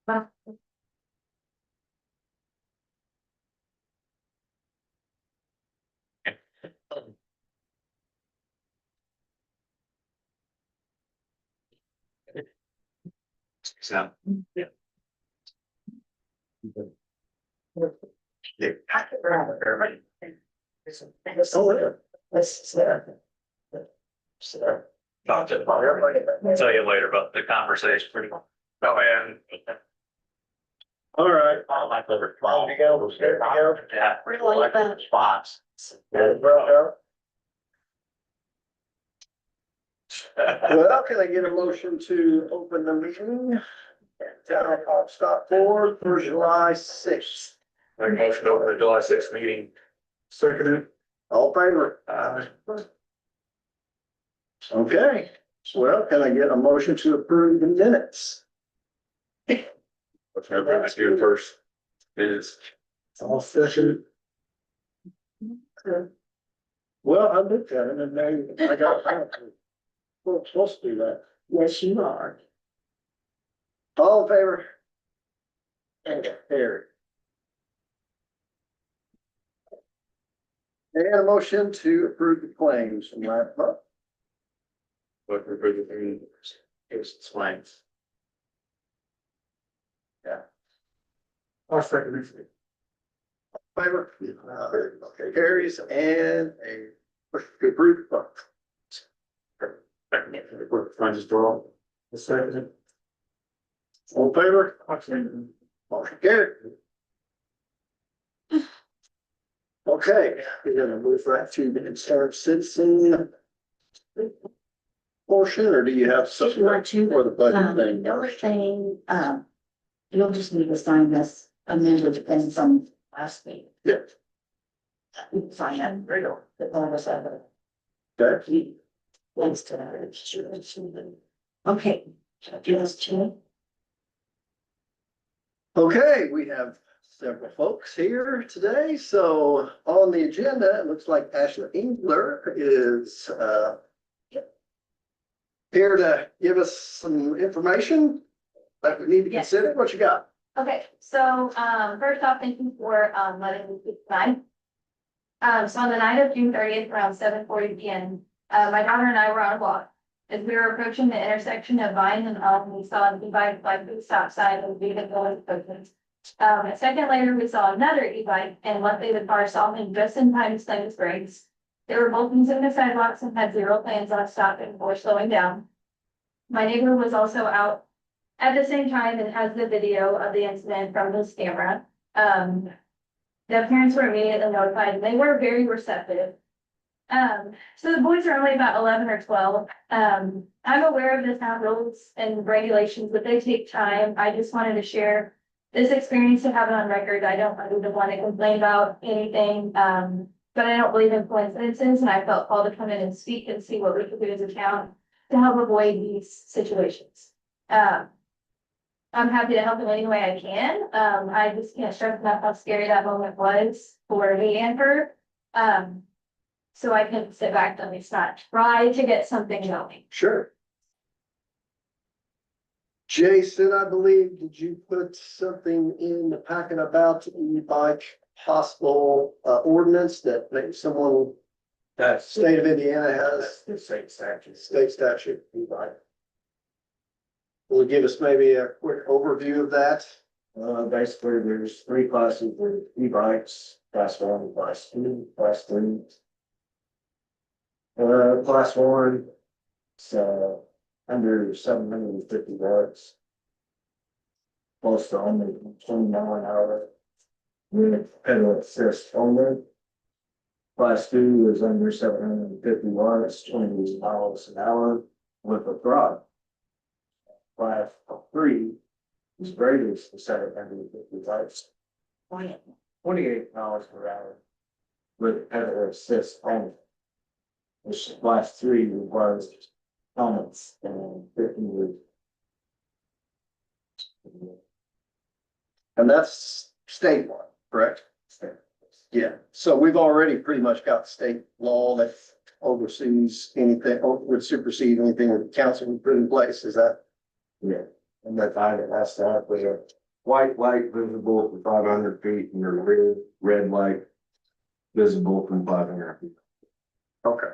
So. Yeah. I'll tell you later about the conversation. Oh, yeah. All right. My favorite. Yeah. Really like that. Spots. Well, can I get a motion to open the meeting? Town of Haubstadt for July 6th. Make a motion to open the July 6th meeting. Seconded. All in favor? Okay, well, can I get a motion to approve the minutes? Let's remember this year first. It is. All second. Well, I looked at it and then I got. We're supposed to do that. Yes, you are. All in favor? Carried. And a motion to approve the claims from last month. What we're going to do is explains. Yeah. I'll second it. Favor? Okay, carries and a motion to approve. I just draw. The second. All in favor? Motion carried. Okay, we're gonna move right to the concerned citizen portion, or do you have If something you want to, for the budget thing? the other thing, you'll just need to sign this amended thing from last week. Yeah. You can sign that. There you go. The all of us have a Okay, links to that. Okay, give us two. okay, we have several folks here today, so on the agenda, it looks like Ashley Engler is here to give us some information that we need to Yes. consider. What you got? Okay, so, first off, thank you for, letting me speak tonight. So on the night of June 30th, around 7:40 p.m., my daughter and I were on a walk. As we were approaching the intersection of Vine and Elm, we saw an e-bike like the stop sign and vehicle approaching. A second later, we saw another e-bike, and luckily the car saw him just in time to slam his brakes. They were both using the sidewalks and had zero plans on stopping or slowing down. My neighbor was also out at the same time and has the video of the incident from his camera. The parents were immediately notified and they were very receptive. So the boys are only about 11 or 12. I'm aware of the town rules and regulations, but they take time. I just wanted to share this experience to have it on record. I don't want to complain about anything, but I don't believe in coincidences, and I felt called to come in and speak and see what we could do as a town to help avoid these situations. I'm happy to help in any way I can. I just can't stress enough how scary that moment was for me and her. So I can sit back and at least not try to get something going. Sure. Jason, I believe, did you put something in the packet about the e-bike possible ordinance that maybe someone, That's state of Indiana has the state statute. state statute e-bike? Will you give us maybe a quick overview of that? Basically, there's three classes of e-bikes, class 1, class 2, class 3. Class 1, so under 750 watts. Close to only 20 mile an hour. With pedal assist only. Class 2 is under 750 watts, 20 miles an hour with a throttle. Class 3 is greatest to 750 watts, 28 miles per hour with pedal assist only. Which class 3 requires helmets and 15 years. And that's state law, correct? Yeah, so we've already pretty much got state law that oversees anything, or would supersede anything that the council would put in place, is that? Yeah. And that item has to have a white light visible from 500 feet and a red light visible from 500 feet. Okay.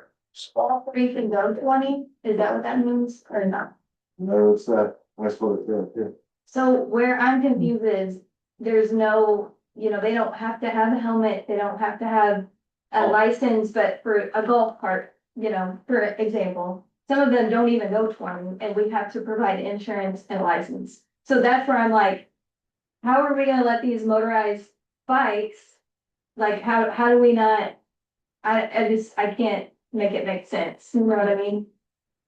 All three can go 20, is that what that means, or not? No, it's that, that's what it says, yeah. So where I'm confused is, there's no, they don't have to have a helmet, they don't have to have a license, but for a golf cart, for example. Some of them don't even go 20, and we have to provide insurance and license. So that's where I'm like, how are we gonna let these motorized bikes? Like, how do we not? I can't make it make sense, you know what I mean?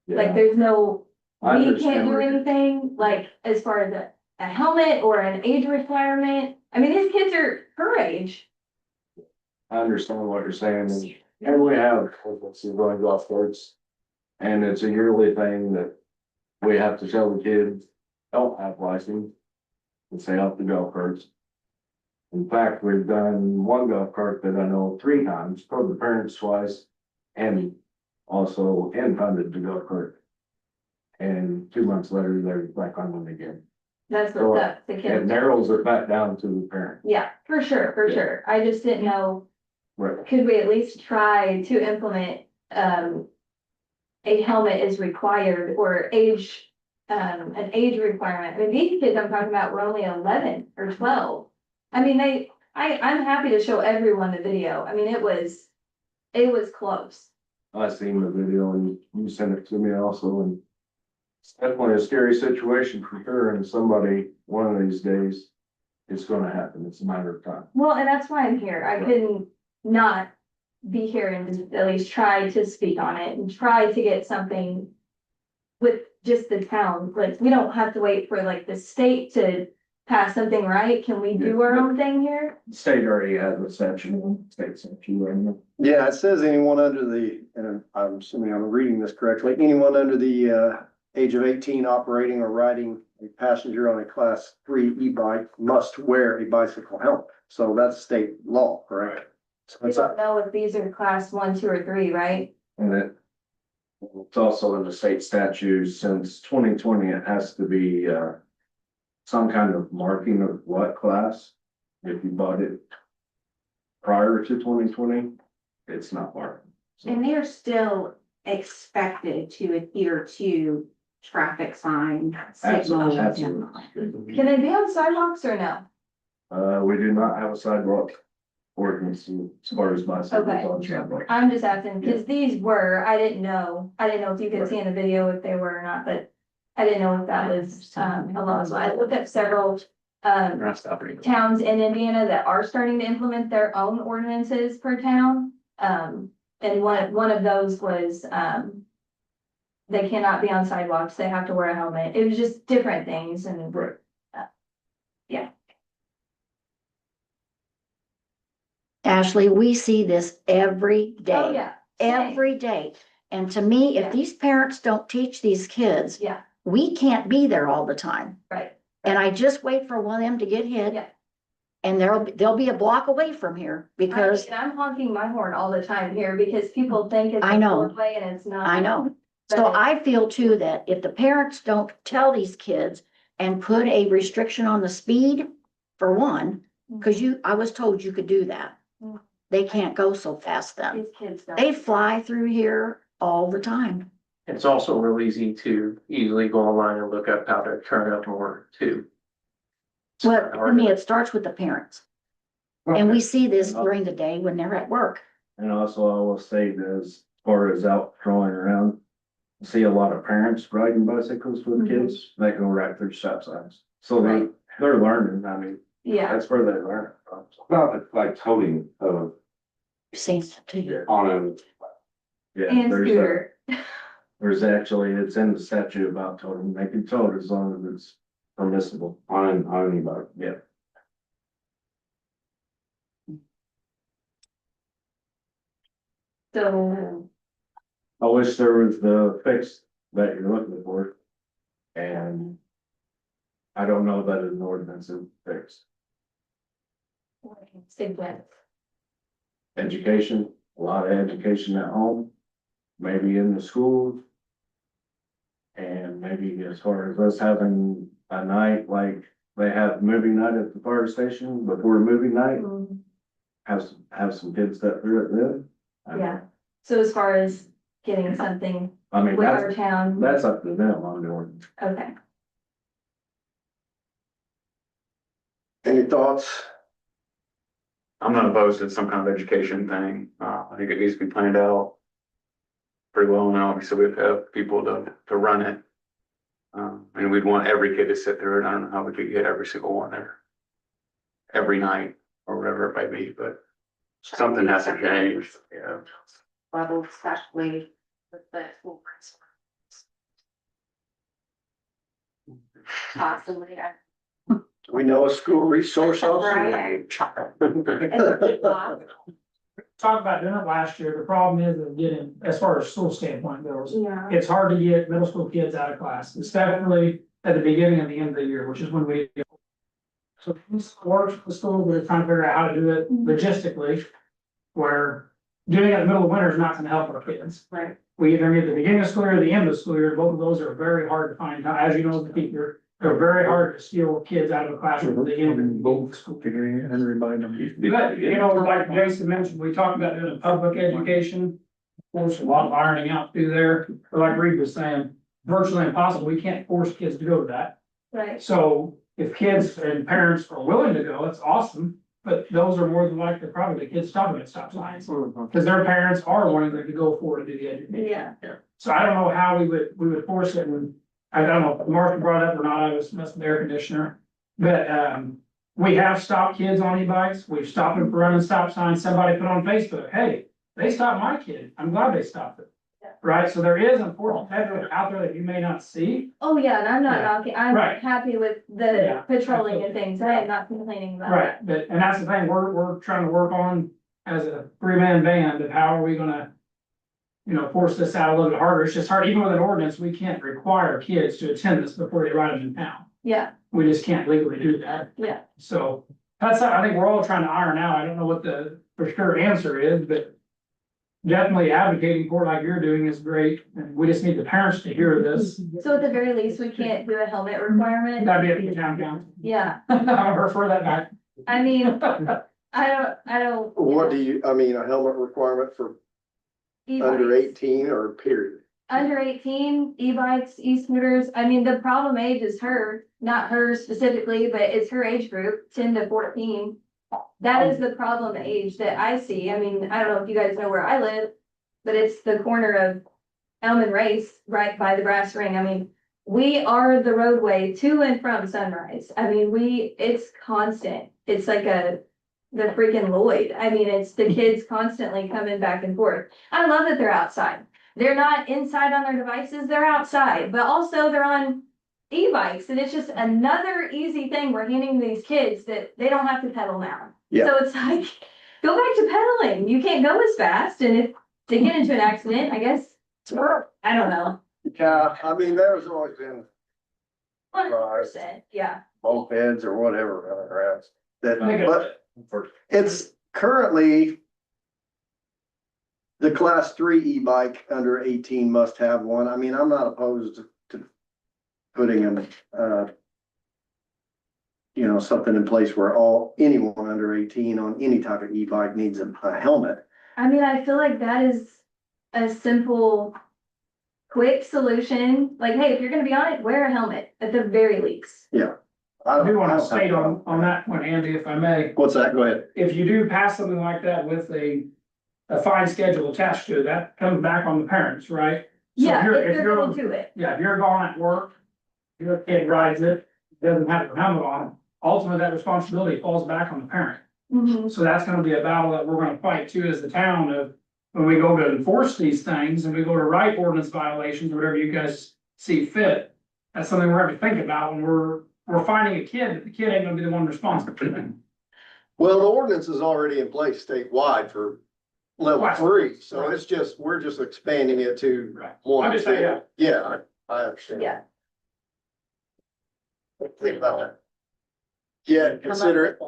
Like, Yeah. there's no, I we understand can't do where you're- anything, like, as far as a helmet or an age requirement. I mean, these kids are her age. I understand what you're saying, and we have, let's see, going golf carts. And it's a yearly thing that we have to tell the kids, don't have license. And stay off the golf carts. In fact, we've done one golf cart that I know 3 times, told the parents twice, and also impounded the golf cart. And 2 months later, they're back on one again. That's So what the It kids. narrows it back down to the parent. Yeah, for sure. I just didn't know, Right. could we at least try to implement, a helmet is required or age, an age requirement. I mean, these kids I'm talking about were only 11 or 12. I mean, I'm happy to show everyone the video. I mean, it was close. I seen the video and you sent it to me also, and it's definitely a scary situation for sure, and somebody, one of these days, it's gonna happen. It's a matter of time. Well, and that's why I'm here. I couldn't not be here and just at least try to speak on it and try to get something with just the town. Like, we don't have to wait for like the state to pass something, right? Can we do our own thing here? The state already has a section, state section right now. Yeah, it says anyone under the, and I'm assuming I'm reading this correctly, anyone under the age of 18 operating or riding a passenger on a class 3 e-bike must wear a bicycle helmet. So that's state law, correct? So We it's don't know if these are class 1, 2, or 3, right? And it's also in the state statutes since 2020, it has to be, some kind of marking of what class. If you bought it prior to 2020, it's not marked. So- And they're still expected to adhere to traffic sign, signals. Absolutely. Can they be on sidewalks or no? We do not have a sidewalk ordinance as far as bicycles Okay. on sidewalk. I'm just asking, because these were, I didn't know if you could see in the video if they were or not, but I didn't know if that was, a law. So I looked at several, Not stopping. towns in Indiana that are starting to implement their own ordinances per town. And one of those was, they cannot be on sidewalks, they have to wear a helmet. It was just different things and. Right. Ashley, we see this every Oh, day, yeah. every day. And to me, Yeah. if these parents don't teach these kids, Yeah, we can't be there all the time. right. And I just wait for one of them to get hit. Yeah. And they'll be a block away from here because And I'm honking my horn all the time here because people think it's I a know. four-way and it's not. I know. So But- I feel too that if the parents don't tell these kids and put a restriction on the speed, for one, because I was told you could do that. Mm. They can't go so fast then. These kids don't. They fly through here all the time. It's also real easy to easily go online and look up how to turn up more too. But I mean, it starts with the parents. And we see this during the day when they're at work. And also I will say that as far as out strolling around, I see a lot of parents riding bicycles with kids that go right through stop signs. So they're learning, I mean, Yeah, that's where they learn from. Well, it's like toting Seen that too. on a, Yeah, and there's scooter. actually, it's in the statute about toting, they can tote as long as it's permissible. on an e-bike. Yeah. So, I wish there was the fix that you're looking for. And I don't know that an ordinance is fixed. stay with. Education, a lot of education at home, maybe in the schools. And maybe as far as us having a night, like they have moving night at the fire station before moving night, have some kids that through it then. I don't Yeah. know. So as far as getting something I mean, with our that's, town, that's up to them, I'm doing. okay. Any thoughts? I'm not opposed to some kind of education thing. I think it needs to be planned out pretty well, and obviously we'd have people to run it. And we'd want every kid to sit there, and I don't know how we could get every single one there every night or whatever it might be, but something has to change, yeah. Level, especially with the school principal. Possibly, We know a school resource officer. right? Talked about doing it last year. The problem is that getting, as far as school standpoint goes, Yeah. it's hard to get middle school kids out of class, especially at the beginning and the end of the year, which is when we. So this works with the school, we're trying to figure out how to do it logistically, where doing it in the middle of winter is not gonna help our kids. Right. We either need the beginning of school year or the end of school year. Both of those are very hard to find. Now, as you know, as a teacher, they're very hard to steal kids out of a classroom at the end of the school. And remind them. But, you know, like Jason mentioned, we talked about doing a public education. Of course, a lot of ironing out through there, but like Reed was saying, virtually impossible, we can't force kids to go to that. Right. So if kids and parents are willing to go, it's awesome, but those are more than likely probably the kids stopping at stop signs. Cause their parents are wanting them to go for it to do the education. Yeah. So I don't know how we would force it, and I don't know if Mark brought it up or not, I was messing with the air conditioner. But, we have stopped kids on e-bikes, we've stopped them for running stop signs, somebody put on Facebook, hey, they stopped my kid, I'm glad they stopped it. Yeah. Right, so there is unfortunately peddlers out there that you may not see. Oh, yeah, and I'm not Yeah. knocking, I'm Right. happy with Yeah, the patrolling and things, I am not complaining about Right, that. but, and that's the thing, we're trying to work on as a three-man band of how are we gonna. You know, force this out a little bit harder, it's just hard, even with an ordinance, we can't require kids to attend this before they ride them in town. Yeah, We just can't legally do that. yeah, So that's, I think we're all trying to iron out. I don't know what the for sure answer is, but definitely advocating for it like you're doing is great. And we just need the parents to hear this. so at the very least, we can't do a helmet requirement, That'd be up to the town council. yeah, I'll refer that back. I mean, I don't. What do you, I mean, a helmet requirement for under E-bikes. 18 or period? Under 18, e-bikes, e-scooters, I mean, the problem age is her, not her specifically, but it's her age group, 10 to 14. That is the problem age that I see, I mean, I don't know if you guys know where I live, but it's the corner of Elm and Race, right by the brass ring, I mean, we are the roadway to and from Sunrise, I mean, it's constant, it's like the freaking Lloyd, I mean, it's the kids constantly coming back and forth. I love that they're outside. They're not inside on their devices, they're outside, but also they're on e-bikes, and it's just another easy thing we're handing these kids that they don't have to pedal now. Yeah. So it's like, go back to pedaling, you can't go as fast, and if they get into an accident, I guess, I don't know. Yeah, I mean, there's always been 100%, yeah, mopeds or whatever running around. That, Okay. but it's currently the class 3 e-bike under 18 must have one. I mean, I'm not opposed to putting an, you know, something in place where anyone under 18 on any type of e-bike needs a helmet. I mean, I feel like that is a simple, quick solution, like, hey, if you're gonna be on it, wear a helmet at the very least. I do want I to don't have state a on problem. that one, Andy, if I may, What's that? Go ahead. if you do pass something like that with a fine schedule attached to it, that comes back on the parents, right? So Yeah, if if you're gonna do it, Yeah, if you're gone at work, your kid rides it, doesn't have a helmet on, ultimately that responsibility falls back on the parent. Mhm. So that's gonna be a battle that we're gonna fight too as the town of, when we go to enforce these things and we go to write ordinance violations, or whatever you guys see fit. That's something we're gonna think about when we're finding a kid, but the kid ain't gonna be the one responsible for that. Well, the ordinance is already in place statewide for level Class 3, so right. it's just, we're just expanding it to Right. one. I'm just saying, yeah. Yeah, I understand. yeah. Think about that. Yeah, consider it.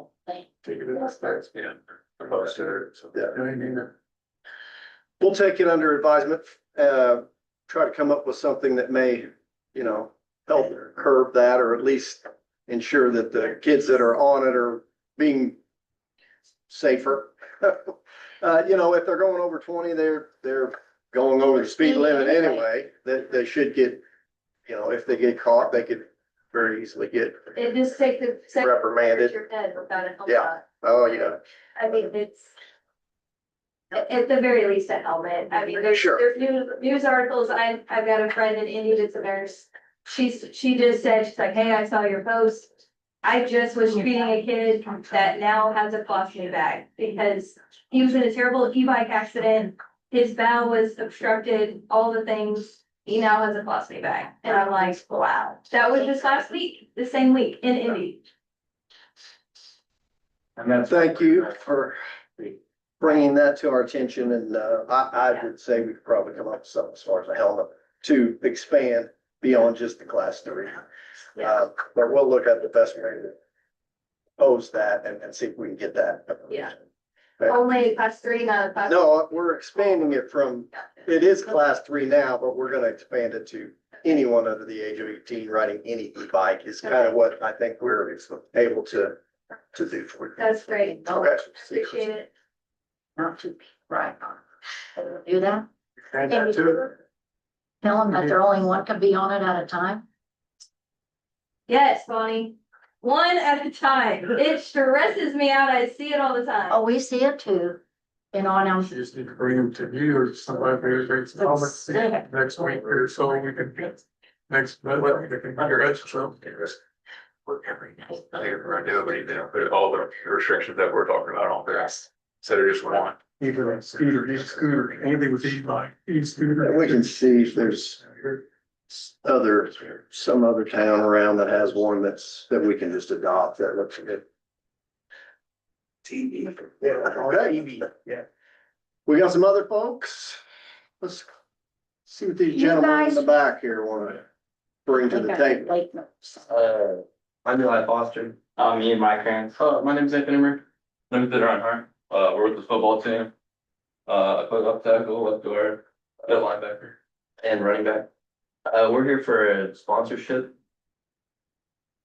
Figure it out, yeah. Opposed to it, so. Yeah. We'll take it under advisement, try to come up with something that may, you know, help curb that, or at least ensure that the kids that are on it are being safer. If they're going over 20, they're going over the speed limit anyway, that they should get, if they get caught, they could very easily get It just takes a second. reprimanded. Your head without a helmet. Yeah. Oh, yeah. I mean, it's. At the very least, a helmet. I mean, there's Sure. news articles. I've got a friend in Indy that's a nurse. She just said, she's like, hey, I saw your post. I just was treating a kid that now has a colostomy bag because he was in a terrible e-bike accident. His bowel was obstructed, all the things. He now has a colostomy bag. And I'm like, wow, that was just last week, the same week in Indy. And that's. Thank you for bringing that to our attention, and I would say we could probably come up with something as far as a helmet to expand beyond just the class 3. But we'll look at the best way to pose that and see if we can get that. Yeah. Only class 3, not a class. No, we're expanding it from, it is class 3 now, but we're gonna expand it to anyone under the age of 18 riding any e-bike is kind of what I think we're able to do for you. That's great. Okay. Appreciate it. Not to, right. Do that, And that too. tell them that there only one can be on it at a time. Yes, Bonnie. One at a time. It stresses me out. I see it all the time. Oh, we see it too. And on our. Just need to bring them to you or somebody who brings them home next week or so we can get next, we can figure out something. Work every day. I think we're gonna do it, but you put all the restrictions that we're talking about on there. Instead of just one. Either a scooter, anything with e-bike, e-scooter. And we can see if there's some other town around that has one that we can just adopt that looks good. TV. Yeah, okay. Yeah. We got some other folks. Let's see what these You gentlemen in guys- the back here wanna bring to the table. I'm Eli Foster. Me and my parents. My name's Anthony Murray. Limited on her. We're with the football team. I play left tackle, left guard, middle linebacker, and running back. We're here for a sponsorship.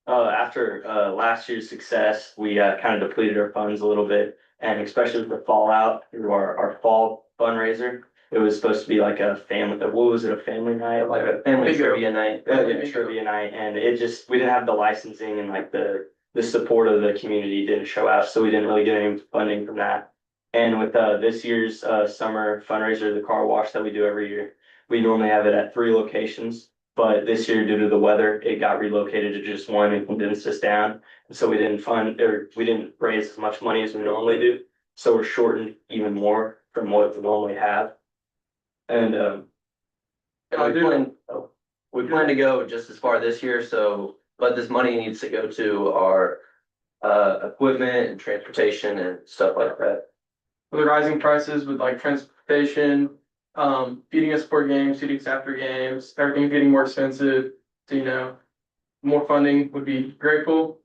After last year's success, we kind of depleted our funds a little bit, and especially with the fallout through our fall fundraiser. It was supposed to be like a family, what was it, a family night? Like a family Bingo. trivia night. Yeah, Trivia night, and we didn't have the licensing and like the support of the community didn't show out, so we didn't really get any funding from that. And with this year's summer fundraiser, the car wash that we do every year, we normally have it at 3 locations. But this year, due to the weather, it got relocated to just one and condensed us down. And so we didn't raise as much money as we normally do. So we're shortened even more from what we normally have. And we plan to go just as far this year, but this money needs to go to our equipment and transportation and stuff like that. With the rising prices with like transportation, feeding us for games, feeding us after games, everything getting more expensive. So, more funding would be grateful.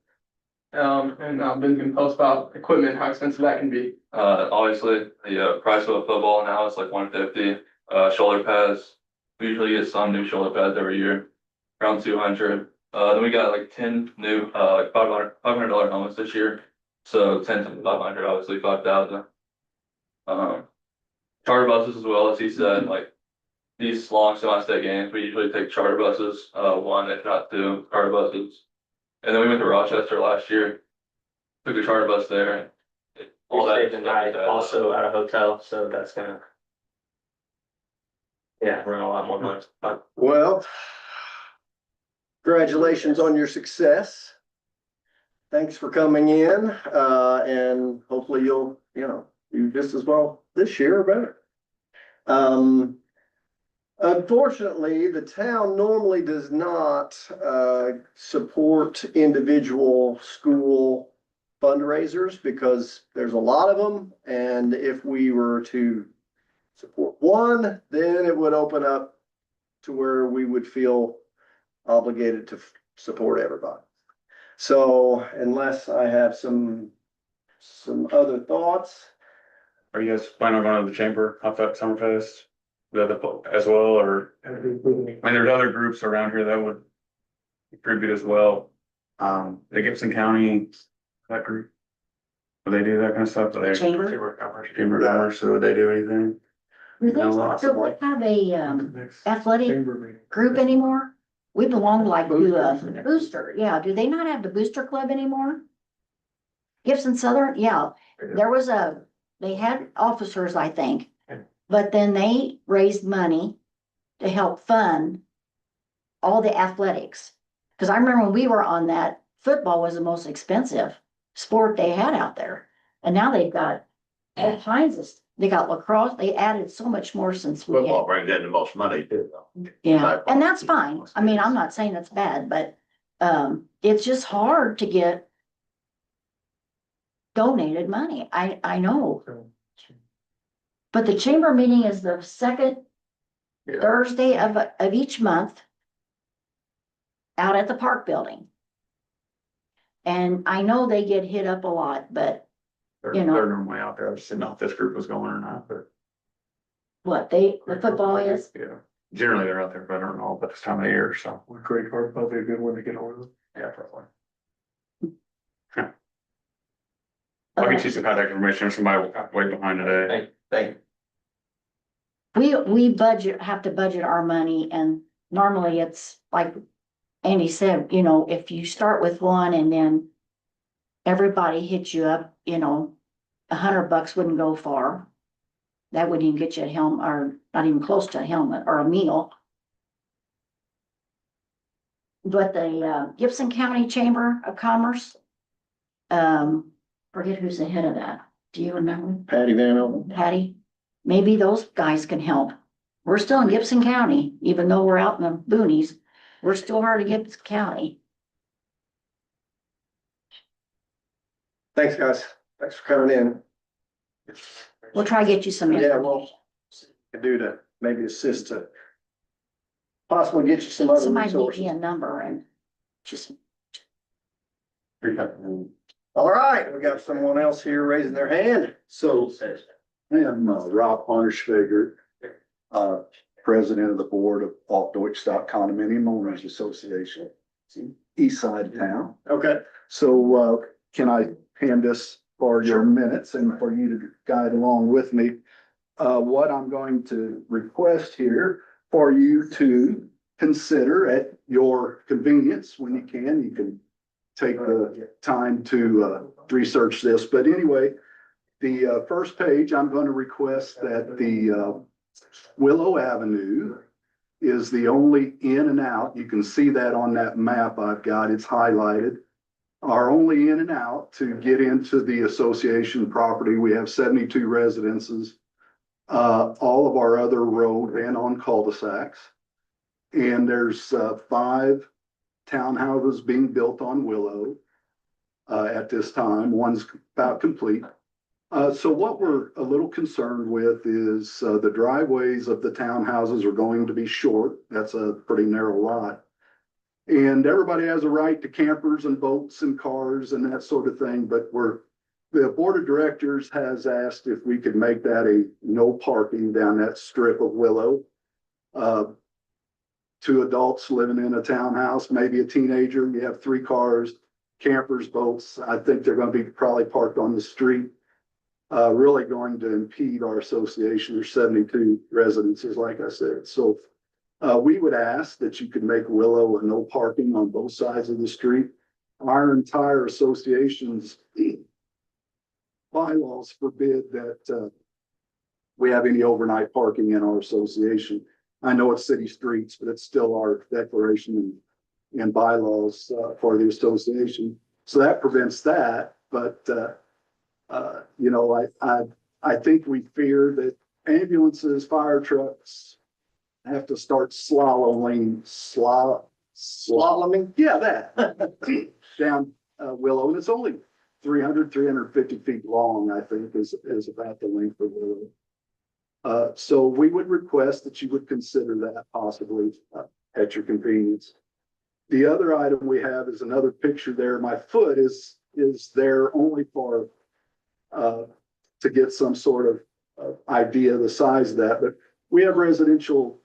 And I've been post about equipment, how expensive that can be. Obviously, the price of a football now is like $150. Shoulder pads, we usually get some new shoulder pads every year, around $200. Then we got like 10 new, like $500 helmets this year. So 10 to 500, obviously 5,000. Charter buses as well, as he said, like these long semi-state games, we usually take charter buses, 1 if not 2 charter buses. And then we went to Rochester last year, took a charter bus there. We stayed the night also at a hotel, so that's gonna. Yeah, run a lot more money. Well, congratulations on your success. Thanks for coming in, and hopefully you'll, do just as well this year or better. Unfortunately, the town normally does not, support individual school fundraisers because there's a lot of them. And if we were to support one, then it would open up to where we would feel obligated to support everybody. So unless I have some other thoughts. Are you guys planning on going to the chamber Haubstadt Summerfest? As well, or, I mean, there's other groups around here that would pretty good as well. The Gibson County, that group. Do they do that kind of stuff? Do they? Chamber? Chamber of Commerce, so would they do anything? Do they No, lots still of- have a, athletic Chamber meeting. group anymore? We belong like to a booster, yeah. Do they not have the booster club anymore? Gibson Southern, yeah, there was they had officers, I think. But then they raised money to help fund all the athletics. Cause I remember when we were on that, football was the most expensive sport they had out there. And now they've got all kinds of, they got lacrosse, they added so much more since we had. Football brings in the most money too, though. Yeah, and that's fine. I mean, I'm not saying it's bad, but, it's just hard to get donated money. I know. But the chamber meeting is the second Yeah. Thursday of each month out at the park building. And I know they get hit up a lot, but They're, You know. they're normally out there. I just didn't know if this group was going or not, but. what, the football is, Yeah, generally they're out there, but I don't know about this time of year, so. Would credit card probably a good one to get on with. Yeah, probably. I'll get you some contact information, or somebody way behind today. Thank we have to budget our money, and normally it's like Andy said, you know, if you start with one and then everybody hits you up, you know, $100 wouldn't go far. That wouldn't even get you a helmet, or not even close to a helmet or a meal. But the Gibson County Chamber of Commerce, forget who's the head of that. Do you remember? Patty Van Elden. Patty? Maybe those guys can help. We're still in Gibson County, even though we're out in the boonies. We're still hard to Gibson County. Thanks, guys. Thanks for coming in. We'll try to get you some. Yeah, well, could do to maybe assist to possibly get you some other Somebody give me resources. a number and just, All right, we got someone else here raising their hand. So I am Rob Honishfiger, president of the board of Haubstadt Condominium Owners Association, east side of town. Okay. So can I hand this for your minutes and for you to guide along with me? What I'm going to request here for you to consider at your convenience, when you can take the time to research this. But anyway, the first page, I'm going to request that the Willow Avenue is the only in and out. You can see that on that map I've got. It's highlighted. Our only in and out to get into the association property. We have 72 residences. All of our other road and on cul-de-sacs. And there's 5 townhouses being built on Willow at this time. One's about complete. So what we're a little concerned with is the driveways of the townhouses are going to be short. That's a pretty narrow lot. And everybody has a right to campers and boats and cars and that sort of thing, but the board of directors has asked if we could make that a no parking down that strip of Willow. 2 adults living in a townhouse, maybe a teenager, you have 3 cars, campers, boats. I think they're gonna be probably parked on the street. Really going to impede our association. There's 72 residences, like I said. So we would ask that you could make Willow a no parking on both sides of the street. Our entire association's bylaws forbid that we have any overnight parking in our association. I know it's city streets, but it's still our declaration and bylaws for the association. So that prevents that. But you know, I think we fear that ambulances, fire trucks have to start slaloming, yeah, that down Willow, and it's only 350 feet long, I think, is about the length of Willow. So we would request that you would consider that possibly at your convenience. The other item we have is another picture there. My foot is there only for to get some sort of idea of the size of that, but we have residential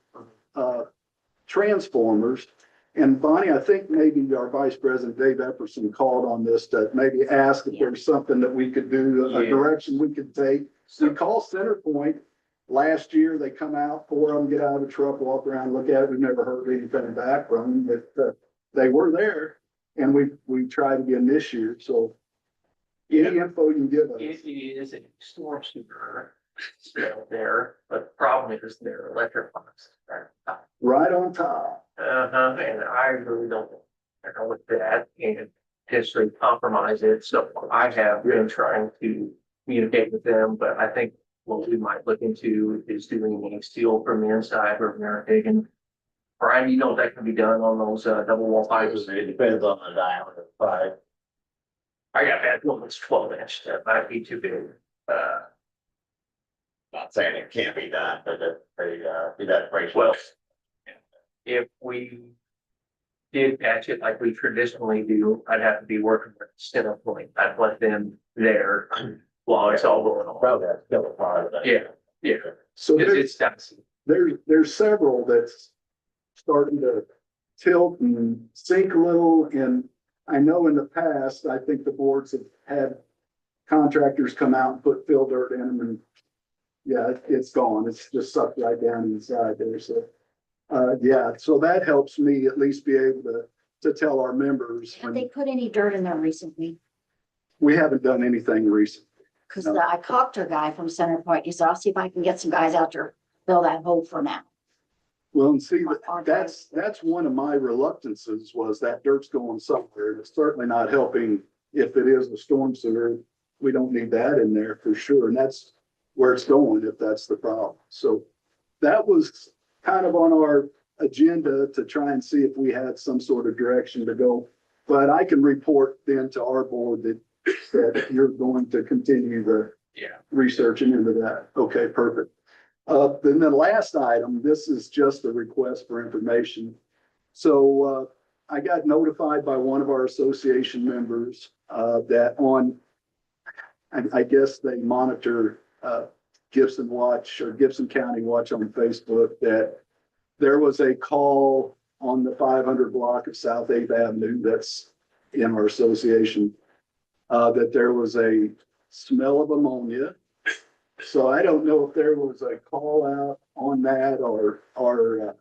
transformers And Bonnie, I think maybe our Vice President Dave Epperson called on this to maybe ask if there's something that we could do, a Yeah. direction we could take. We call Centerpoint. Last year, they come out, 4 of them get out of the truck, walk around, look at it. We've never heard anything back from them, but they were there. And we tried again this year, so any info you can give us. It is a storm sewer still there, but the problem is their electric box. Right on top. And I really don't know with that and potentially compromise it, so I have been trying to communicate with them, but I think what we might look into is doing any steel from the inside or they're digging. Brian, you know that can be done on those double wall pipes. It depends on the diameter of the pipe. I got that one that's 12 inch, that might be too big. Not saying it can't be done, but they do that pretty Well, if we did patch it like we traditionally do, I'd have to be working with Centerpoint. I'd let them there while it's all going on. Probably that's still a part of that. Yeah, So because there's, it's dicey. there's several that's starting to tilt and sink a little. And I know in the past, I think the boards have had contractors come out and put fill dirt in them and yeah, it's gone. It's just sucked right down inside there. So, yeah, so that helps me at least be able to tell our members Have they when put any dirt in there recently? we haven't done anything recent. Cause No. I talked to a guy from Centerpoint. He said, I'll see if I can get some guys out there, fill that hole for now. Well, and see, Our that's one of my reluctances was that dirt's going somewhere. And it's certainly not helping if it is the storm sewer. We don't need that in there for sure. And that's where it's going if that's the problem. So that was kind of on our agenda to try and see if we had some sort of direction to go. But I can report then to our board that you're going to continue the researching into that. Okay, perfect. Then the last item, this is just a request for information. So, I got notified by one of our association members, that on, I guess they monitor, Gibson Watch or Gibson County Watch on Facebook, that there was a call on the 500 block of South 8th Avenue that's in our association, that there was a smell of ammonia. So I don't know if there was a call out on that or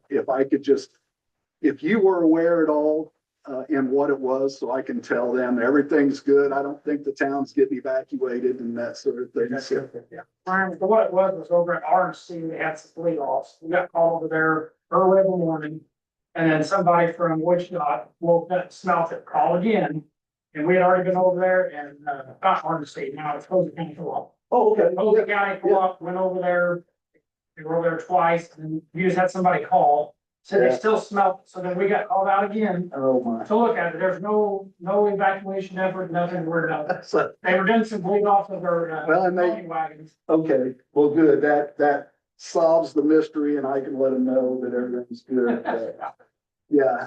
if I could just, if you were aware at all, and what it was, so I can tell them everything's good. I don't think the town's getting evacuated and that sort of thing. So, Brian, so what it was over at RNC, they had some bleed offs. We got called over there early in the morning. And then somebody from Wichita woke up, smelled it, called again. And we had already been over there and, not RNC, now it's Posey County Co-op. oh, okay. Posey County Co-op went over there. We were over there twice and you just had somebody call, said they Yeah. still smelled it. So then we got called out again Oh, my. to look at it. There's no evacuation effort, nothing. We're done. So, They were doing some bleed off of their, Well, and they- loading wagons. okay, well, good. That solves the mystery and I can let them know that everything's good. Yeah,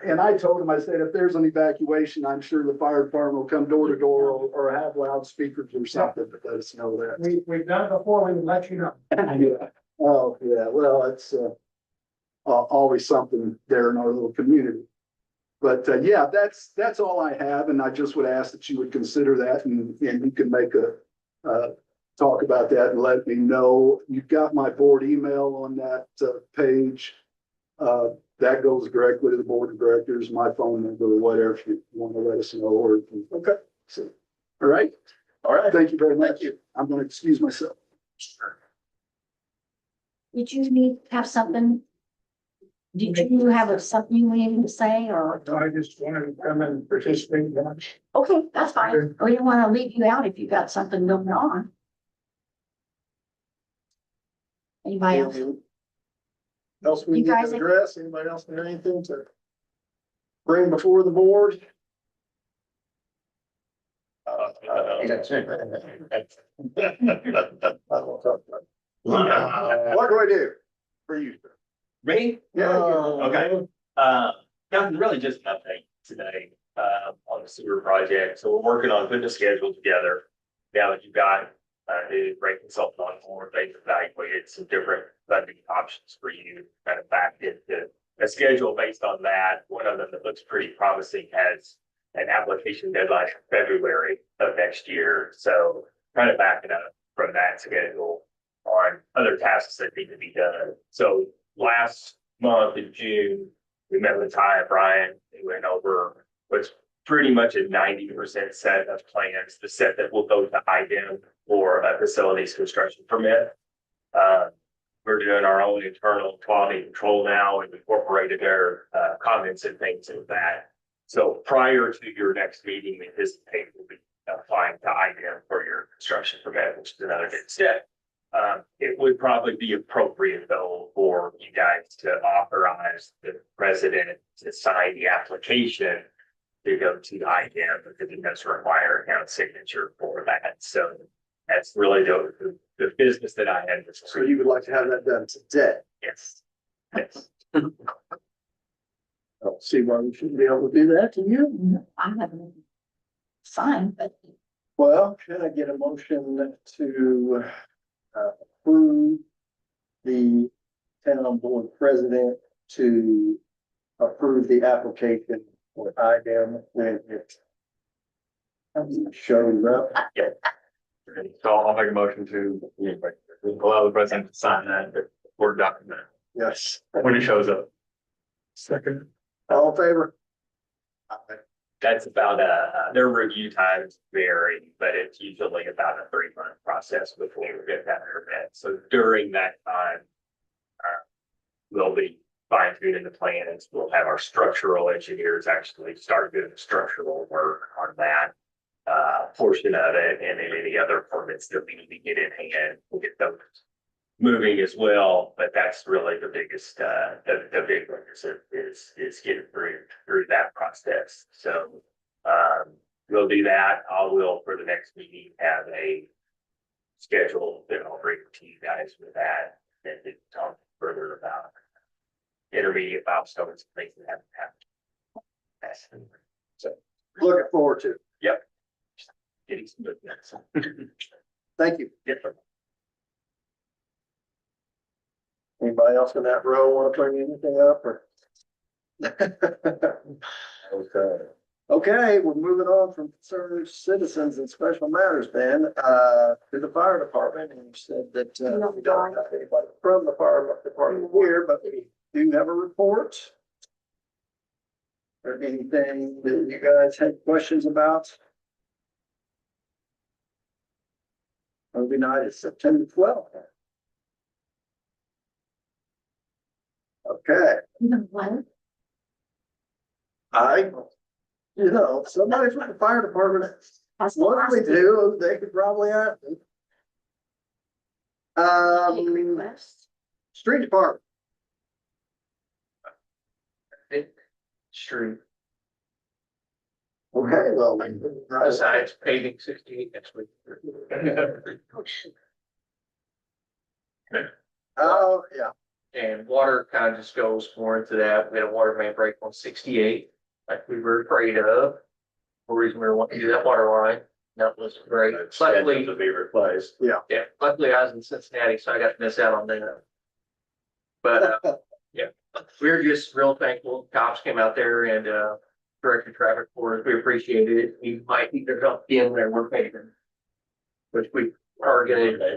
and I told him, I said, if there's an evacuation, I'm sure the fire department will come door to door or have loudspeakers or something to let us know that. We've done it before, we would let you know. Yeah. Oh, yeah, well, it's, always something there in our little community. But, yeah, that's all I have. And I just would ask that you would consider that and you can make talk about that and let me know. You've got my board email on that, page. That goes directly to the board of directors, my phone number or whatever, if you want to let us know or, okay. So, all right. All right. Thank you very much. Thank you. I'm going to excuse myself. Did you have something? Did you have something you needed to say or? I just wanted to come and participate in that. Okay, that's fine. We didn't want to leave you out if you got something going on. Anybody else? Else we You need to guys- address? Anybody else have anything to bring before the board? What do I do for you? Me? Yeah. Okay. Nothing, really just an update today, on the sewer project. So we're working on putting a schedule together. Now that you've got a new rate consultant on board, they've evaluated some different funding options for you, kind of backed into a schedule based on that. One of them that looks pretty promising has an application deadline in February of next year. So kind of backing up from that schedule on other tasks that need to be done. So last month in June, we met with Ty and Brian. We went over what's pretty much a 90% set of plans, the set that will go to IDEM for a facilities construction permit. We're doing our own internal quality control now and incorporated their comments and things in that. So prior to your next meeting, we anticipate we'll be applying to IDEM for your construction permit, which is another good step. It would probably be appropriate though for you guys to authorize the president to sign the application to go to IDEM because it does require a town signature for that. So that's really the business that I had. So you would like to have that done today? Yes. Yes. I don't see why we shouldn't be able to do that to you. I haven't signed, but Well, can I get a motion to approve the town board president to approve the application for IDEM when it shows up? So I'll make a motion to allow the president to sign that Word document Yes. when it shows up. Second. All in favor? That's about their review times vary, but it's usually about a 3-month process before we get that permit. So during that time, we'll be fine tuning the plans. We'll have our structural engineers actually start doing the structural work on that portion of it, and then any other permits that we need to get in hand, we'll get those moving as well. But that's really the biggest, the big one is getting through that process. So we'll do that. I will, for the next meeting, have a schedule that I'll bring to you guys with that, and then talk further about intermediate milestones and things that haven't happened. So Looking forward to it. yep. Getting some good news. Thank you. Different. Anybody else in that row want to bring anything up or? Okay. Okay, we're moving on from concerned citizens and special matters then, to the fire department. And you said that, we don't have anybody from the fire department here, but we do have a report. Or anything that you guys had questions about? Movie night is September 12th. Okay, somebody from the fire department, what do we do? They could probably ask me. Street department. Street. Okay, well. Besides paving 68 next week. Oh, yeah. And water kind of just goes more into that. We had a water main break on 68, like we were afraid of. The reason we were wanting to do that water line, that was great. Luckily, To be replaced. yeah, luckily I was in Cincinnati, so I got to miss out on that. But, yeah, we were just real thankful. Cops came out there and, directed traffic for us. We appreciated it. We might need their help in there. We're paving. Which we are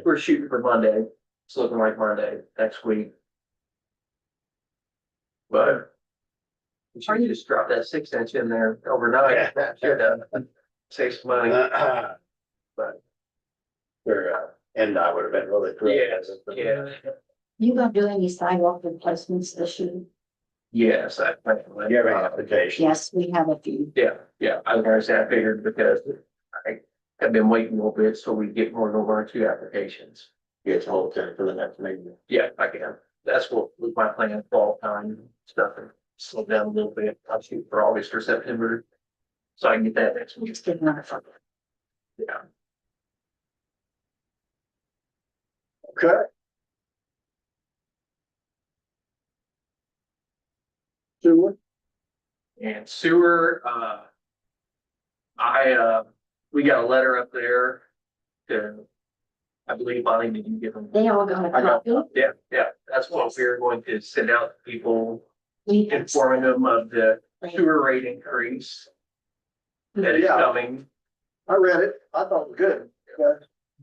we're shooting for Monday. It's looking like Monday next week. But we should just drop that 6-inch in there overnight. That should save some money. But And I would have been really yeah. you gonna do any sidewalk replacements this year? Yes, I think. You have any application? Yes, we have a few. Yeah. I was gonna say I figured because I have been waiting a little bit so we get more than 1 or 2 applications. Get hold for the next meeting. Yeah, I can. That's what was my plan, fall time stuff, and slow down a little bit. I'll shoot for August or September. So I can get that next week. Just get another phone. Yeah. Okay. Sewer. And sewer, we got a letter up there to, I believe, Bonnie, did you give them? They all got a copy. Yeah, that's what we're going to send out to people informing them of the sewer rate increase that is Yeah. coming. I read it. I thought it was good.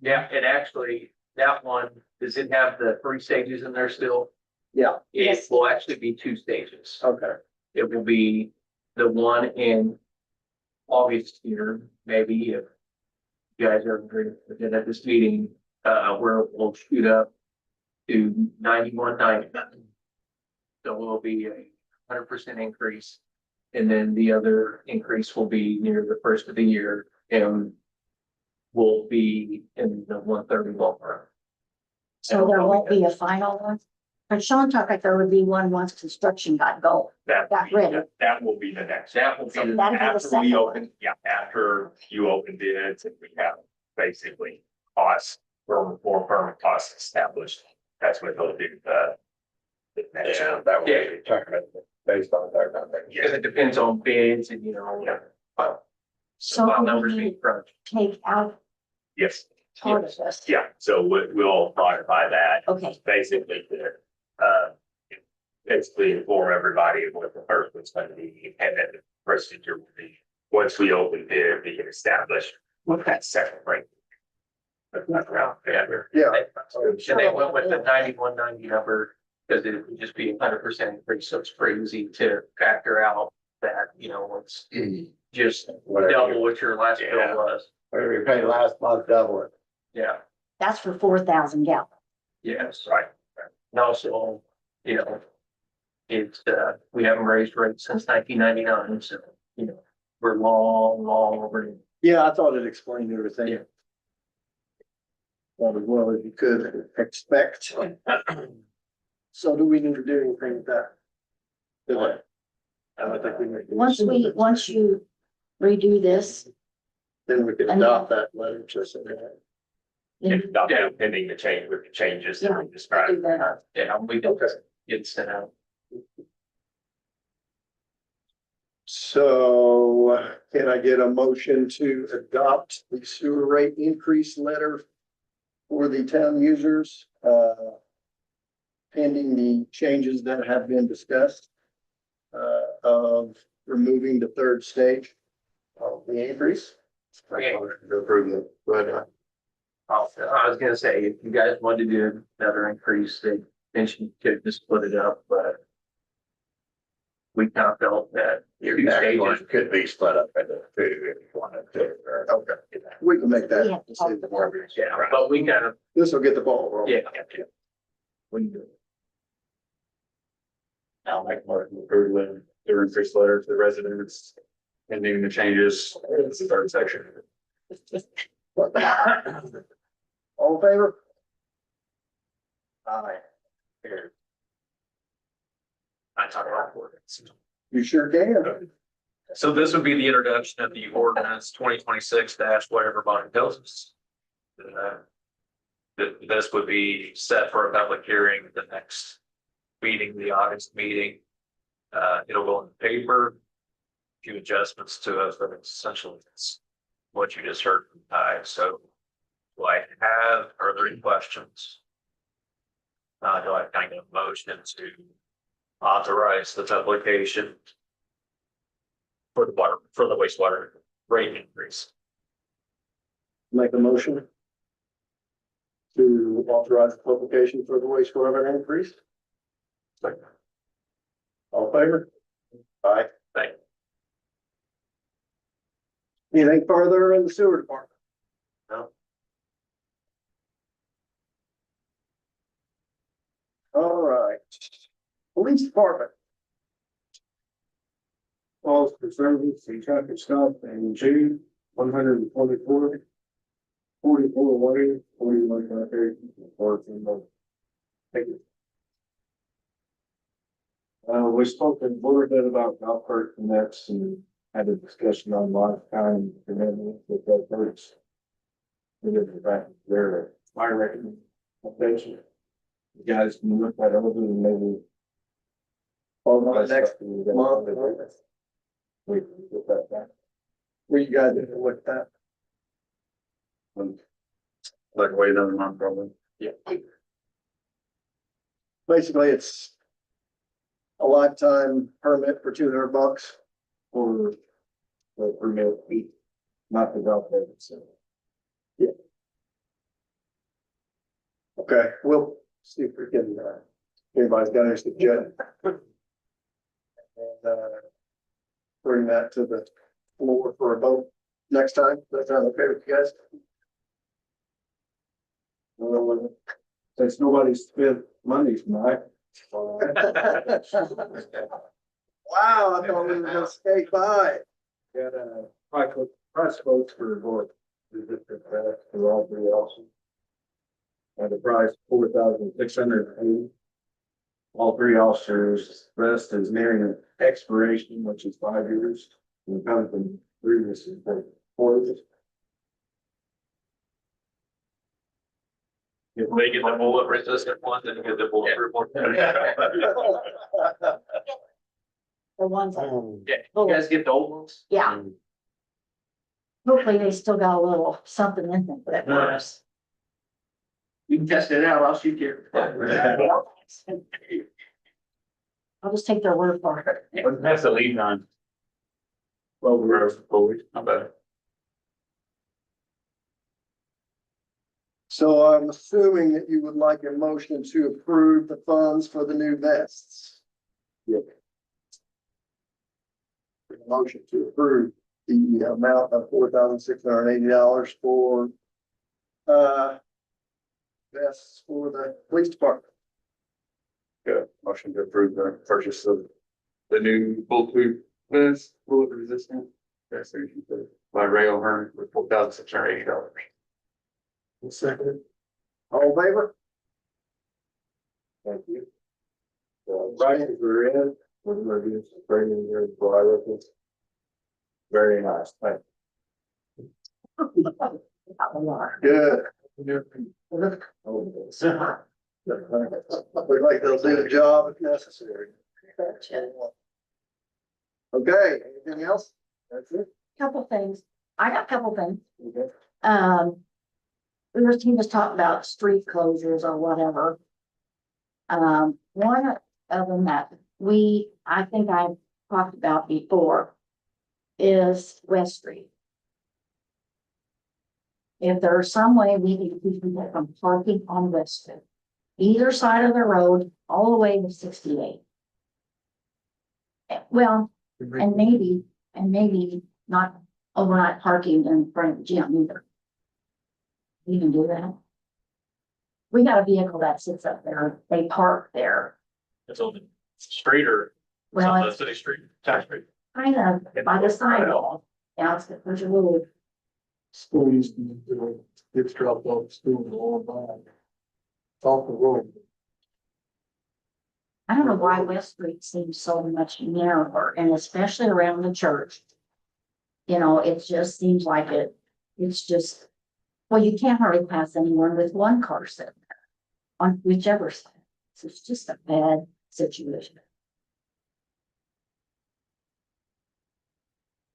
Yeah, and actually, that one, does it have the 3 stages in there still? Yeah, It Yes. will actually be 2 stages. okay. It will be the one in August here, maybe if you guys are again at this meeting, where we'll shoot up to 91.90. So it will be a 100% increase. And then the other increase will be near the first of the year and will be in the 130 ballpark. So there won't be a final one? But Sean talked like there would be one once construction got going. That, Got ready. that will be the next. That will be So that'd be the after second we one. open, yeah, after you open bids and we have basically costs for permit costs established. That's what they'll do, the next. Yeah, that would be talking based on their number. Yeah, it depends on bids and, you know, So file do numbers we being need to crunched. take out Yes, part of this? yeah, so we'll modify that. Okay, Basically, basically inform everybody of what the first one's going to be, and then the procedure will be, once we open bid, we can establish what that second rate. But not around there. Yeah. And they went with the 91.90 number, because it would just be 100% increase, so it's pretty easy to factor out that, you know, it's just double what your last bill was. Whatever you paid last month, double it. Yeah, that's for 4,000 gallons. yes, right. And also, you know, it's, we haven't raised rates since 1999, so, you know, we're long overdue. Yeah, I thought it explained everything. Yeah. About as well as you could expect. So do we need to do anything with that? I don't think we need to. Once you redo this, Then we can And adopt that letter, just. then Yeah, pending the change with the changes that we do described. that. Yeah, we can get sent out. So can I get a motion to adopt the sewer rate increase letter for the town users, pending the changes that have been discussed, of removing the 3rd stage of the increase? Okay. To approve it, but, I was gonna say, if you guys wanted to do another increase, they mentioned you could just split it up, but we kind of felt that Your two next one stages. could be split up into 2 if you wanted to. or- okay, we can make We that have to talk decision. about Yeah, but we kind of, This will get the ball rolling. yeah. We can do it. I'll make more approve the increase letter to the residents. Pending the changes, it's the 3rd section. All in favor? Aye. I talk about ordinance. You sure can. So this would be the introduction of the ordinance 2026 whatever body tells us. This would be set for a public hearing at the next meeting, the August meeting. It'll go in the paper. A few adjustments to it, but essentially it's what you just heard from Ty. So do I have, are there any questions? Do I kind of motion to authorize the publication for the wastewater rate increase? Make a motion to authorize the publication for the wastewater increase. All in favor? Aye. Thank you. Anything further in the sewer department? No. All right. Police department. Calls for service and traffic stop in June, 124. 44 away, 41 traffic, 14 more. Thank you. We spoke a little bit about golf cart connects and had a discussion on lifetime commitment with golf carts. We did the fact they're my recommendation. You guys can look that over and maybe. Next month. We can get that back. Where you guys did with that? Like way down the month, probably. Basically, it's a lifetime permit for $200. For the permit fee, not the golf permit, so. Okay, we'll see if we can, anybody's got any suggestions. And, bring that to the floor for a vote next time. That's okay with you guys? Since nobody spent money tonight. Wow, I thought we were gonna skate by. Got a price quotes for both. For all three officers. At the price $4,680. All three officers, rest is nearing an expiration, which is 5 years. And comes from previous 4 years. If they get the bullet resistant one, then you get the bulletproof one. The ones, Yeah, you guys get the old ones? yeah. Hopefully they still got a little something in them that works. You can test it out, I'll shoot you. I'll just take their word for it. That's the lead time. Well, we're 4 weeks, not bad. So I'm assuming that you would like a motion to approve the funds for the new vests. Yeah. Motion to approve the amount of $4,680 for vests for the police department. Good. Motion to approve the purchase of the new bulletproof vest, bullet resistant. Vest by Ray O'Hearn for $4,680. Second. All in favor? Thank you. Right, we're in, we're gonna do some training here in July. Very nice, thank Good. Look like they'll do the job if necessary. Okay, anything else? That's it. Couple things. I got a couple things. Okay. He was talking about street closures or whatever. One of them that I think I've talked about before is West Street. If there's some way we can keep people from parking on West Street, either side of the road, all the way to 68. Well, and maybe not overnight parking in front of the gym either. You can do that. We got a vehicle that sits up there, they park there. It's on the street or it's Well, on the it's city street, tax street. kind of by the sidewalk. Yeah, there's a little, School used to do it, kids dropped off at school all the time. It's off the road. I don't know why West Street seems so much narrower, and especially around the church. You know, it just seems like it's just, well, you can't hardly pass anyone with one car sitting there on whichever side. So it's just a bad situation.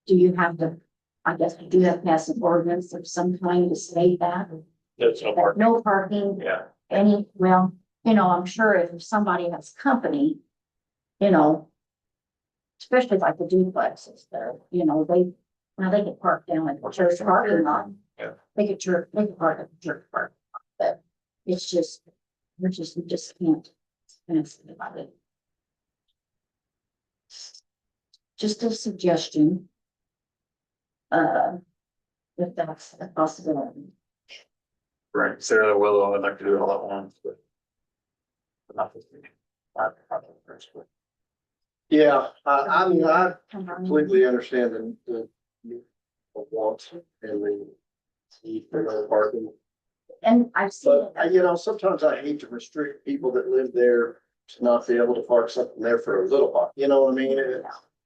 Do you have to, I guess you do have to pass an ordinance of some kind to state that? That's no That parking. no parking, Yeah. well, you know, I'm sure if somebody has company, you know, especially like the duplexes there, you know, they can park down at the church parking lot. Yeah. They could park at the church parking lot, but it's just, we just can't. About it. Just a suggestion. If that's a possibility. Right, Sarah Willow, I'd like to do it all at once, but. Not this week. Yeah, I mean, I completely understand the wants and the need for no parking. And I've seen But, it. you know, sometimes I hate to restrict people that live there to not be able to park something there for a little while, you know what I mean?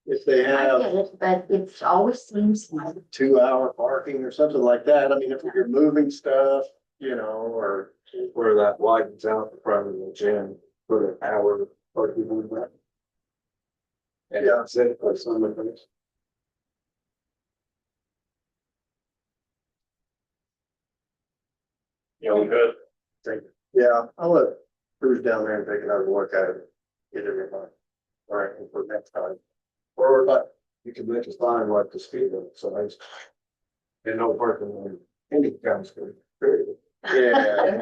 If they I have get it, but it always seems like, 2-hour parking or something like that, I mean, if you're moving stuff, you know, or. where that widens out the front of the gym, put an hour parking on that. And Yeah. that's it for some of us. Yeah, we could. Yeah, I'll let Bruce down there and take another look at it, get it in mind. right, for next time. Or like, you can make a sign like the speed limit signs. And no parking on any kind of street. Yeah.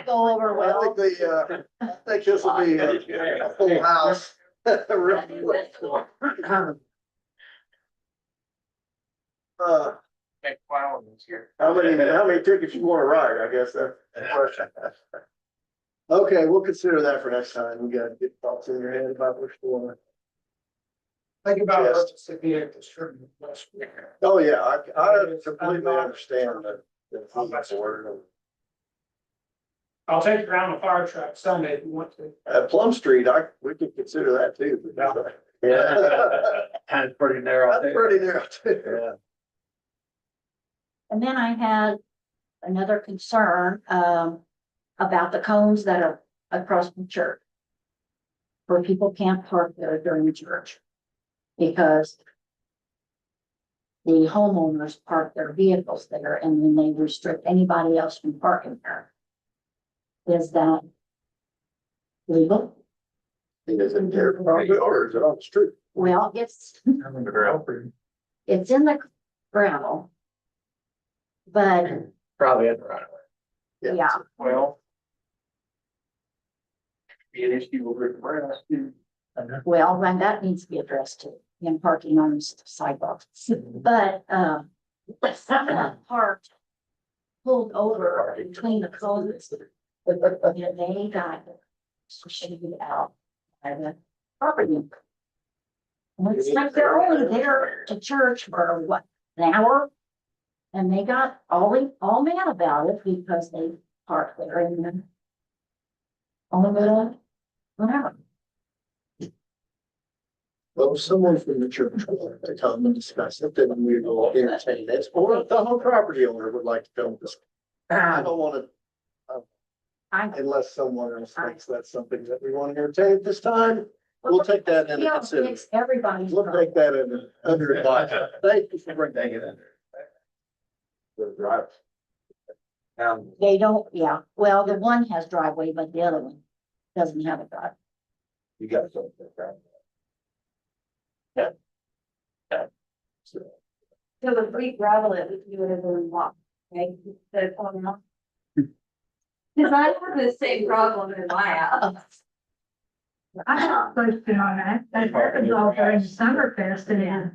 Go over Well, I well. think this will be a full house. Real quick. How many tickets you wanna ride, I guess that's the question. Okay, we'll consider that for next time. We gotta get thoughts in your head about which one. Think about Yes. it, to be a distributor. Oh, yeah, I completely understand that. That's the word. I'll take you around a fire truck Sunday if you want to. At Plum Street, we could consider that too. Yeah. That's pretty narrow. That's pretty narrow too. Yeah. And then I had another concern, about the cones that are across the church. Where people can't park there during church. Because the homeowners park their vehicles there and then they restrict anybody else from parking there. Is that legal? It is in their property or is it on the street? Well, it's in the gravel. But Probably at the right way. yeah, Well. Be an issue over at the grass too. well, then that needs to be addressed too, in parking on sidewalks. But, some of that part pulled over between the cones. And they got shaded out by the property. And it's like they're only there to church for what, an hour? And they got all mad about it because they parked there and then only little, whatever. Well, if someone from the church would like to come and discuss it, then we will entertain it. Or if the whole property owner would like to come discuss. I don't wanna, unless someone else thinks that's something that we want to entertain at this time, we'll take that into Yeah, consideration. it's everybody's. We'll take that under advisement. Thank you for bringing it in. The drive. They don't, yeah, well, the one has driveway, but the other one doesn't have a drive. You got something. Right? So if we gravel it, we can do whatever we want, okay? Instead of pulling off. Cause I have the same problem in my house. I have a question on that. That happens all during the summer fest and,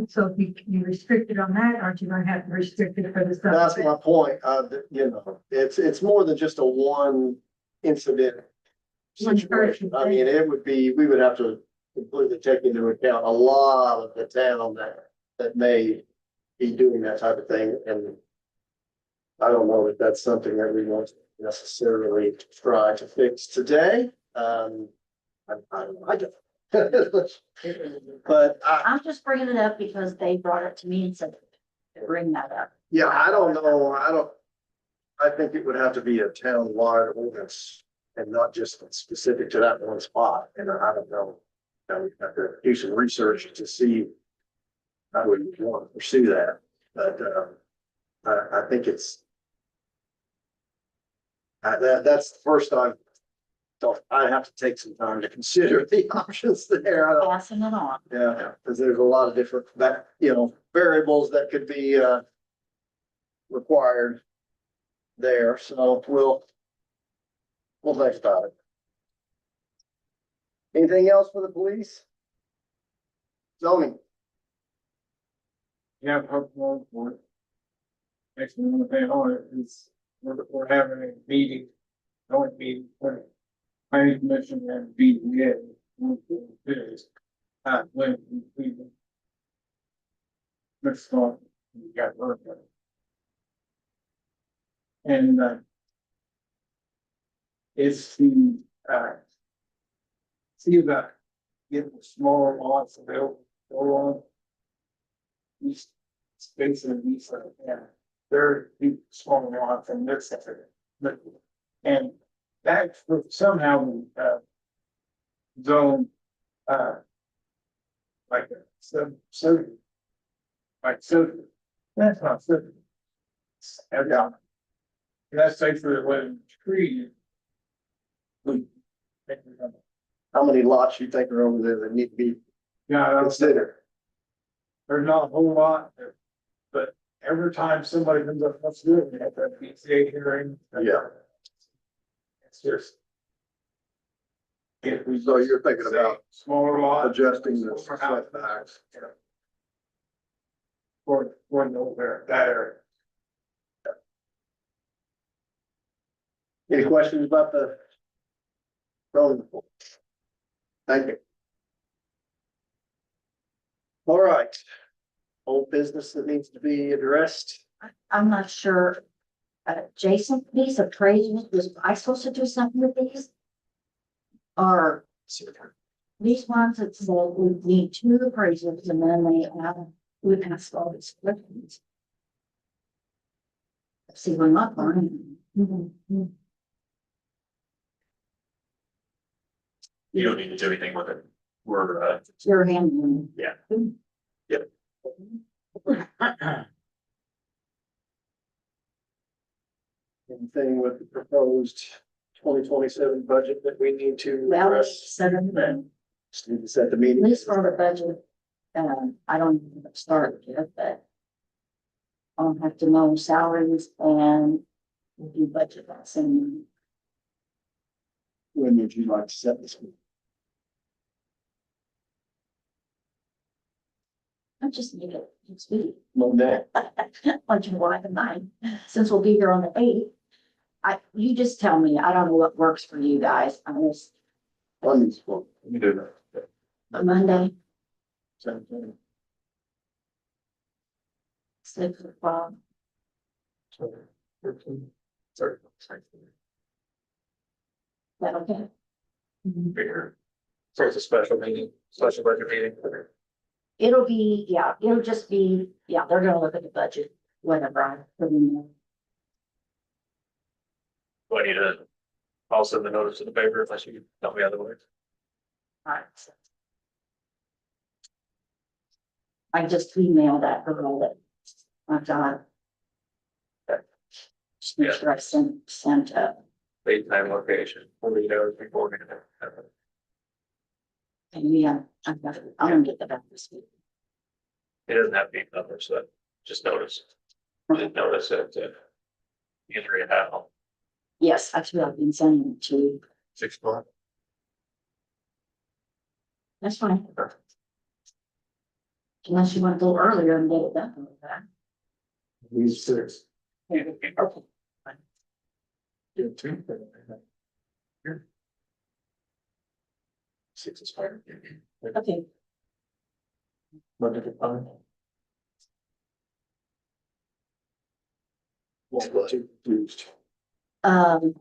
so if you restrict it on that, aren't you gonna have to restrict it for the summer? That's my point. You know, it's more than just a one incident situation. I mean, it would be, we would have to completely take into account a lot of the town that may be doing that type of thing. And I don't know if that's something that we want to necessarily try to fix today. I don't. But I'm just bringing it up because they brought it to me and said, bring that up. yeah, I don't know. I think it would have to be a town-wide ordinance and not just specific to that one spot. And I don't know. I would have to do some research to see how we want to pursue that. But I think it's that's the first time. So I have to take some time to consider the options there. I don't, Passing it on. yeah, because there's a lot of different variables that could be required there. So we'll think about it. Anything else for the police? Zoning. Yeah, hopefully, next thing on it is we're having a meeting, joint meeting, planning commission and BDA. When we. Let's talk, we got work on it. And, it's the, see about getting the small lots available, go on. These spaces, these, very deep, small lots and this, and that somehow, zone, like, so, that's not so. Yeah. That's safe for when it's treated. how many lots you think are over there that need to be Yeah, considered? there's not a whole lot, but every time somebody comes up, let's do it, we have that PCA hearing. Yeah. It's just. If we. So you're thinking about Smaller lot. adjusting the smaller house, setbacks. yeah. For that area. Any questions about the? Rolling. Thank you. All right. Old business that needs to be addressed. I'm not sure. Jason, these appraisals, was I supposed to do something with these? Or these ones that said we need 2 appraisals and then we passed all these questions. See, we're not learning. You don't need to do anything with it. We're, Your hand. Yeah. Yep. Anything with the proposed 2027 budget that we need to Well, address? set up Just need to set the at meeting. least for the budget. I don't even start yet, but I'll have to know salaries and we'll do budget that same. When would you like to set this? Meeting? I just need it next week. Monday. On July the 9th, since we'll be here on the 8th. You just tell me, I don't know what works for you guys. I just, Monday's one. You do that. a Monday, 17. 6 o'clock. Sorry. That okay? bigger. So it's a special meeting, special budget meeting. It'll be, yeah, it'll just be, yeah, they're gonna look at the budget, whatever I put in there. Do I need to also the notice in the paper unless you can tell me otherwise? Alright. I just emailed that girl that I got. Just make sure I sent Date, time, location, 48 hours before. and yeah, I've got it. I'm gonna get that back this week. It doesn't have to be published, so just notice. Just notice it. You can read it out. Yes, that's what I've been sending it to. 6 o'clock. That's fine. Unless you want to go earlier and get it done with that. These 6. Okay. Yeah, 2. Here. 6 is fine. Okay, Monday to Friday. Won't get too confused. and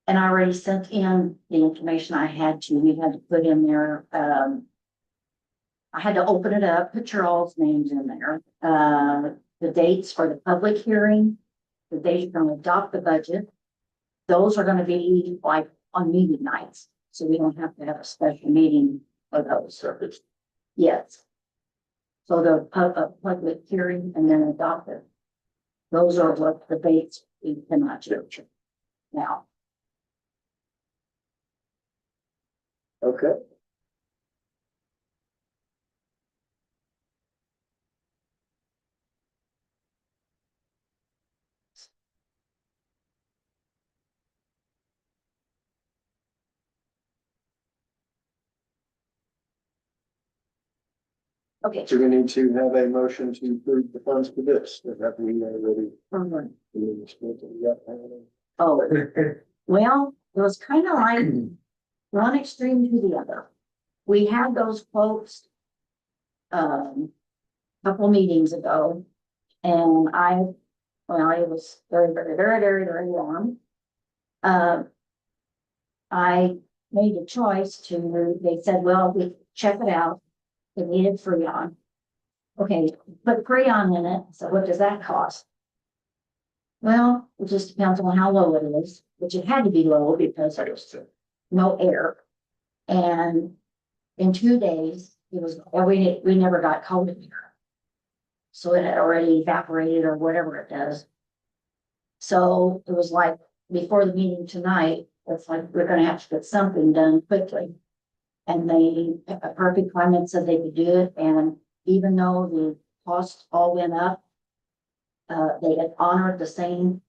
I already sent in the information I had to, we had to put in there, I had to open it up, put your all's names in there, the dates for the public hearing, the date you're gonna adopt the budget. Those are gonna be like on meeting nights, so we don't have to have a special meeting for those. Yes. So the public hearing and then adopt it. Those are what the dates we cannot change now. Okay. Okay. So we need to have a motion to approve the funds for this. Does that mean already? Mhm. Yeah. Oh, well, it was kind of like one extreme to the other. We had those quotes couple meetings ago, and it was very long. I made a choice they said, well, we check it out. It needed Freon. Okay, put Freon in it, so what does that cost? Well, it just depends on how low it is, which it had to be low because there's no air. And in 2 days, it was, we never got cold in here. So it had already evaporated or whatever it does. So it was like, before the meeting tonight, it's like, we're gonna have to get something done quickly. And they, Perfect Climate said they could do it, and even though the costs all went up, they had honored the same,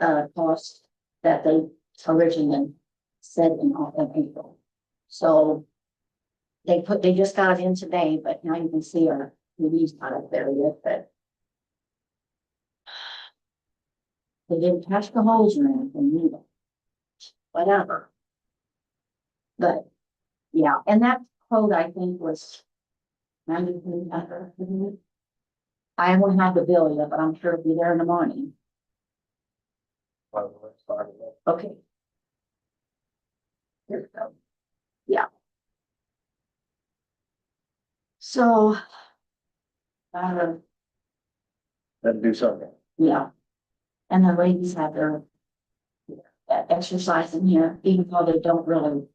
cost that they originally said in April. So they just got it in today, but now you can see our leaves not up there yet, but they didn't touch the holes or anything either. Whatever. But, yeah, and that quote I think was 9,300. I won't have the bill yet, but I'm sure it'll be there in the morning. Okay. Here we go. Yeah. So. Let's do something. Yeah. And the ladies have their exercise in here, even though they don't really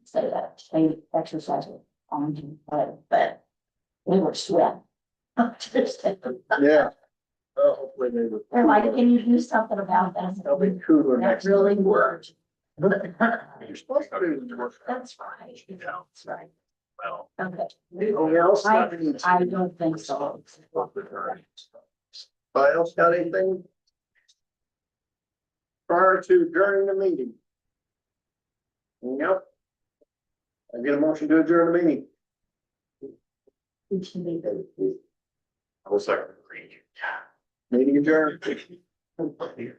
say that, they exercise on, but we were sweating. Yeah. Well, hopefully they would. They're like, can you do something about that? They'll be cooler That next. really worked. You're supposed to do the work. That's right. That's right. Well, Okay. Anything else? I don't think so. Anybody else got anything? Prior to adjourning the meeting? Yep. I get a motion to adjourn the meeting. I will second. Meeting adjourned. Thank you.